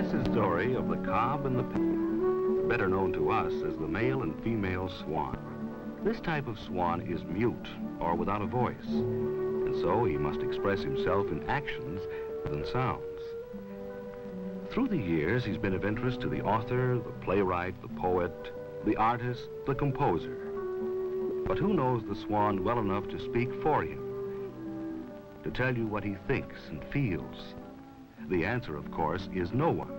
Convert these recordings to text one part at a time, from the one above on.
This is the story of the cob and the pen, better known to us as the male and female swan. This type of swan is mute or without a voice, and so he must express himself in actions rather than sounds. Through the years, he's been of interest to the author, the playwright, the poet, the artist, the composer. But who knows the swan well enough to speak for him, to tell you what he thinks and feels? The answer, of course, is no one.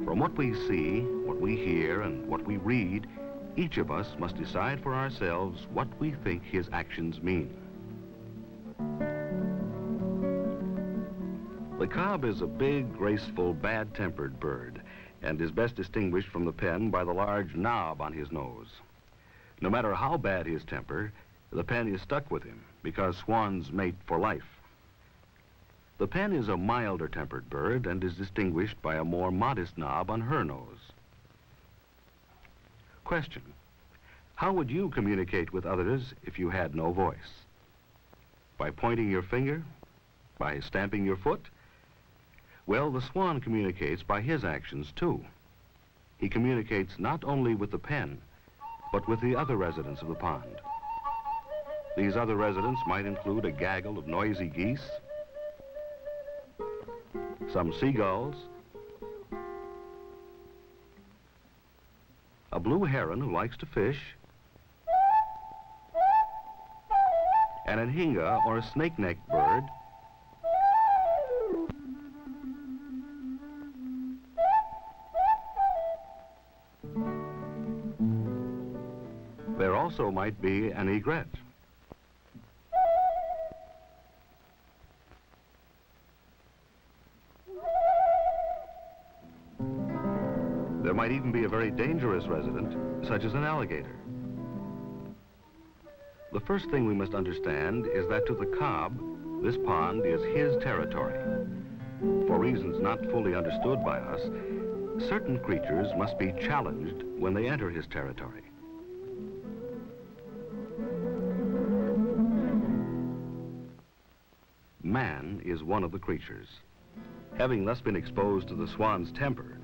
From what we see, what we hear, and what we read, each of us must decide for ourselves what we think his actions mean. The cob is a big, graceful, bad-tempered bird, and is best distinguished from the pen by the large knob on his nose. No matter how bad his temper, the pen is stuck with him, because swans mate for life. The pen is a milder-tempered bird and is distinguished by a more modest knob on her nose. Question: how would you communicate with others if you had no voice? By pointing your finger? By stamping your foot? Well, the swan communicates by his actions, too. He communicates not only with the pen, but with the other residents of the pond. These other residents might include a gaggle of noisy geese, some seagulls, a blue heron who likes to fish, an anhinga or a snake-necked bird, there also might be an egret. There might even be a very dangerous resident, such as an alligator. The first thing we must understand is that to the cob, this pond is his territory. For reasons not fully understood by us, certain creatures must be challenged when they enter his territory. Man is one of the creatures. Having thus been exposed to the swan's temper,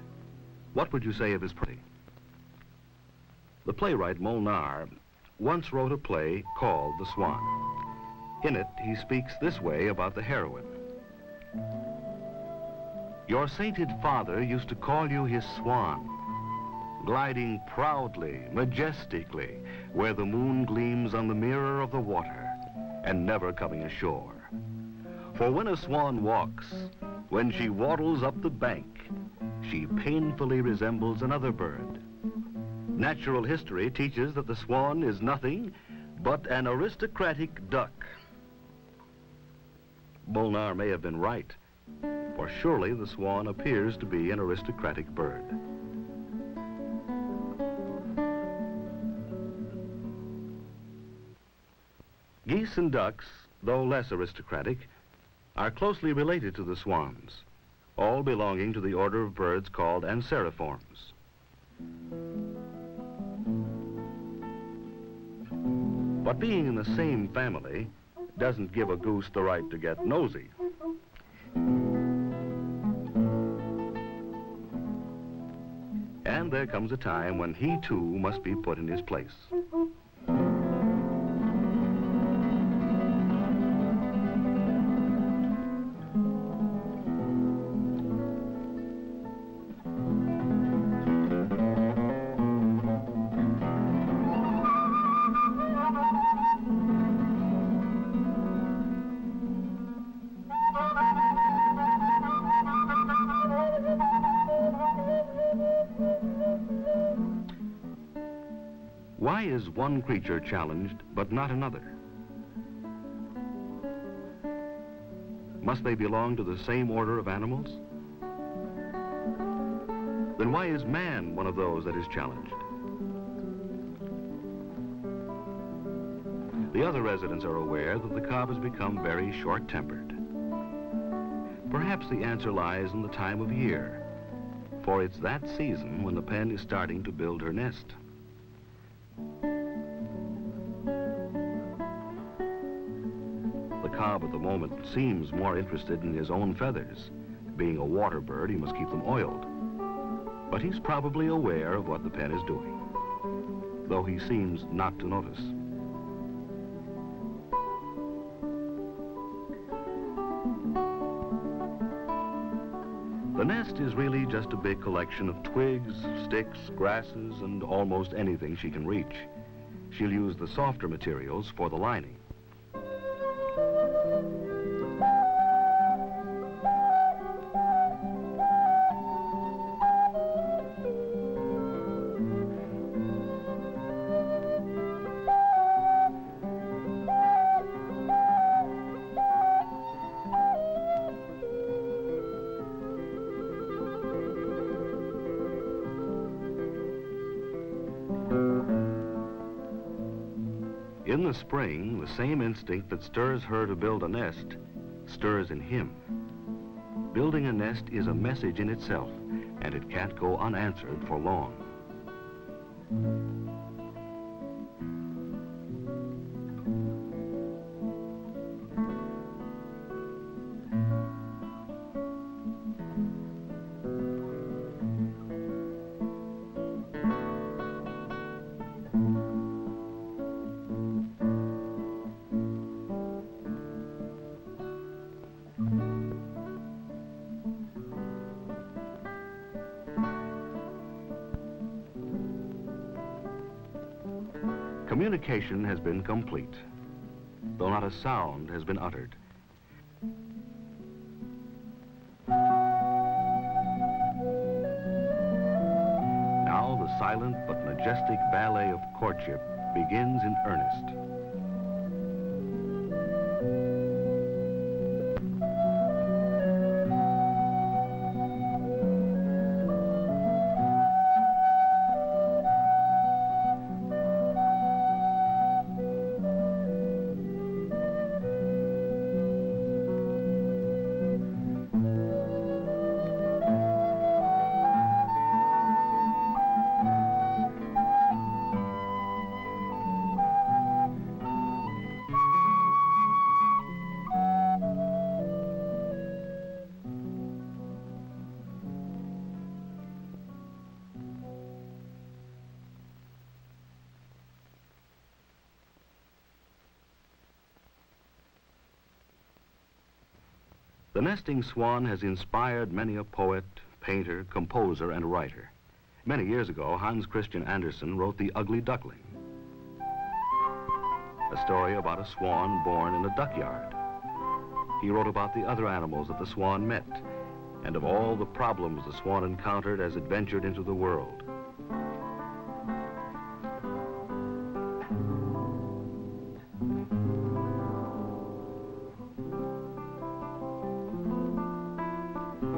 what would you say of his pretty? The playwright Molnar once wrote a play called The Swan. In it, he speaks this way about the heroine. Your sainted father used to call you his swan, gliding proudly, majestically, where the moon gleams on the mirror of the water, and never coming ashore. For when a swan walks, when she waddles up the bank, she painfully resembles another bird. Natural history teaches that the swan is nothing but an aristocratic duck. Molnar may have been right, for surely the swan appears to be an aristocratic bird. Geese and ducks, though less aristocratic, are closely related to the swans, all belonging to the order of birds called anseriforms. But being in the same family doesn't give a goose the right to get nosy. And there comes a time when he too must be put in his place. Why is one creature challenged but not another? Must they belong to the same order of animals? Then why is man one of those that is challenged? The other residents are aware that the cob has become very short-tempered. Perhaps the answer lies in the time of year, for it's that season when the pen is starting to build her nest. The cob at the moment seems more interested in his own feathers, Being a water bird, he must keep them oiled. But he's probably aware of what the pen is doing, though he seems not to notice. The nest is really just a big collection of twigs, sticks, grasses, and almost anything she can reach. She'll use the softer materials for the lining. In the spring, the same instinct that stirs her to build a nest stirs in him. Building a nest is a message in itself, and it can't go unanswered for long. Communication has been complete, though not a sound has been uttered. Now the silent but majestic ballet of courtship begins in earnest. The nesting swan has inspired many a poet, painter, composer, and writer. Many years ago, Hans Christian Andersen wrote The Ugly Duckling, a story about a swan born in a duckyard. He wrote about the other animals that the swan met, and of all the problems the swan encountered as it ventured into the world.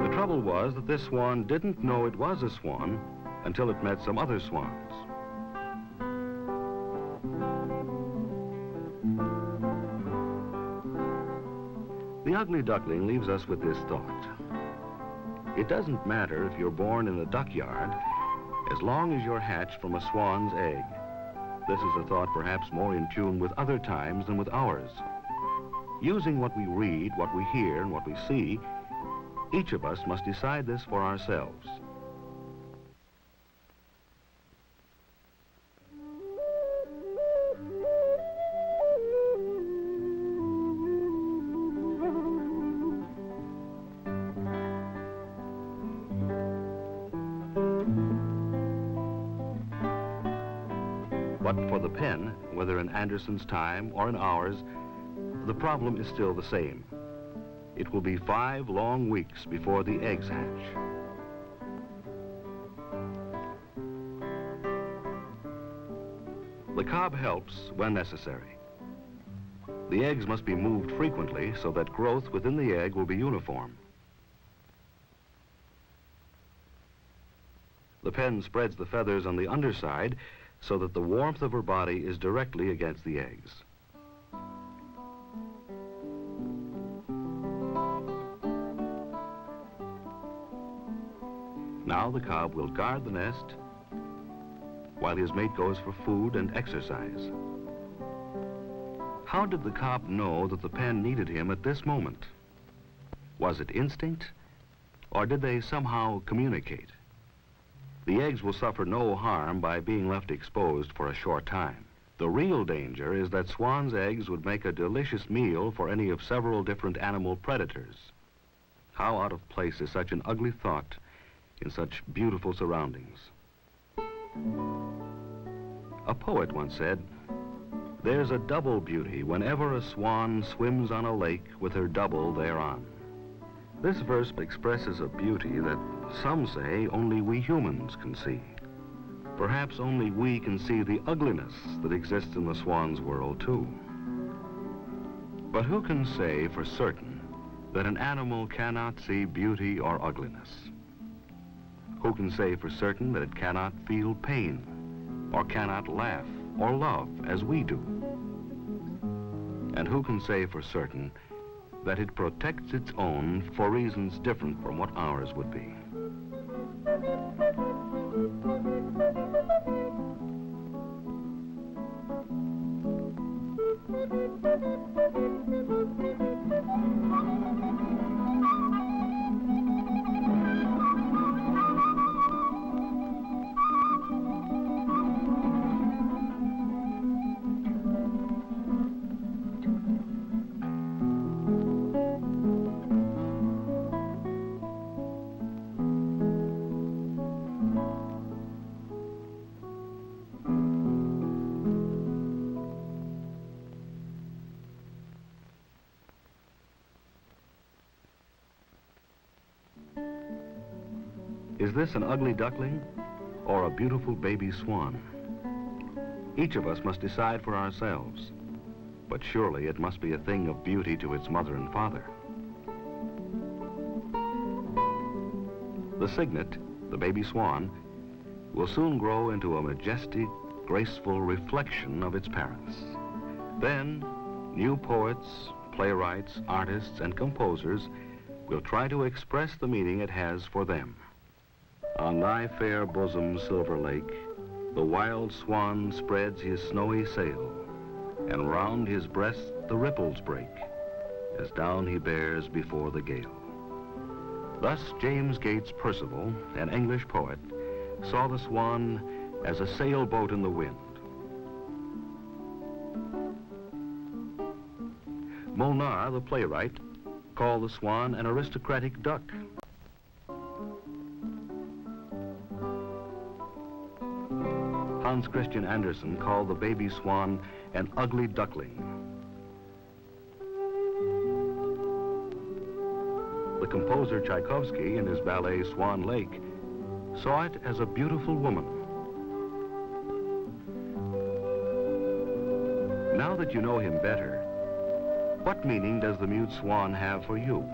The trouble was that this swan didn't know it was a swan until it met some other swans. The Ugly Duckling leaves us with this thought. It doesn't matter if you're born in a duckyard, as long as you're hatched from a swan's egg. This is a thought perhaps more in tune with other times than with ours. Using what we read, what we hear, and what we see, each of us must decide this for ourselves. But for the pen, whether in Andersen's time or in ours, the problem is still the same. It will be 5 long weeks before the eggs hatch. The cob helps when necessary. The eggs must be moved frequently so that growth within the egg will be uniform. The pen spreads the feathers on the underside so that the warmth of her body is directly against the eggs. Now the cob will guard the nest while his mate goes for food and exercise. How did the cob know that the pen needed him at this moment? Was it instinct Or did they somehow communicate? The eggs will suffer no harm by being left exposed for a short time. The real danger is that swan's eggs would make a delicious meal for any of several different animal predators. How out of place is such an ugly thought in such beautiful surroundings. A poet once said, "There's a double beauty whenever a swan swims on a lake with her double thereon." This verse expresses a beauty that some say only we humans can see. Perhaps only we can see the ugliness that exists in the swan's world, too. But who can say for certain that an animal cannot see beauty or ugliness? Who can say for certain that it cannot feel pain or cannot laugh or love as we do? And who can say for certain that it protects its own for reasons different from what ours would be? Is this an ugly duckling or a beautiful baby swan? Each of us must decide for ourselves, but surely it must be a thing of beauty to its mother and father. The cygnet, the baby swan, will soon grow into a majestic, graceful reflection of its parents. Then, new poets, playwrights, artists, and composers will try to express the meaning it has for them. On thy fair bosom, Silver Lake, the wild swan spreads his snowy sail, and round his breast the ripples break, as down he bears before the gale. Thus James Gates Percival, an English poet, saw the swan as a sailboat in the wind. Molnar, the playwright, called the swan an aristocratic duck. Hans Christian Andersen called the baby swan an ugly duckling. The composer Tchaikovsky, in his ballet Swan Lake, saw it as a beautiful woman. Now that you know him better, what meaning does the mute swan have for you?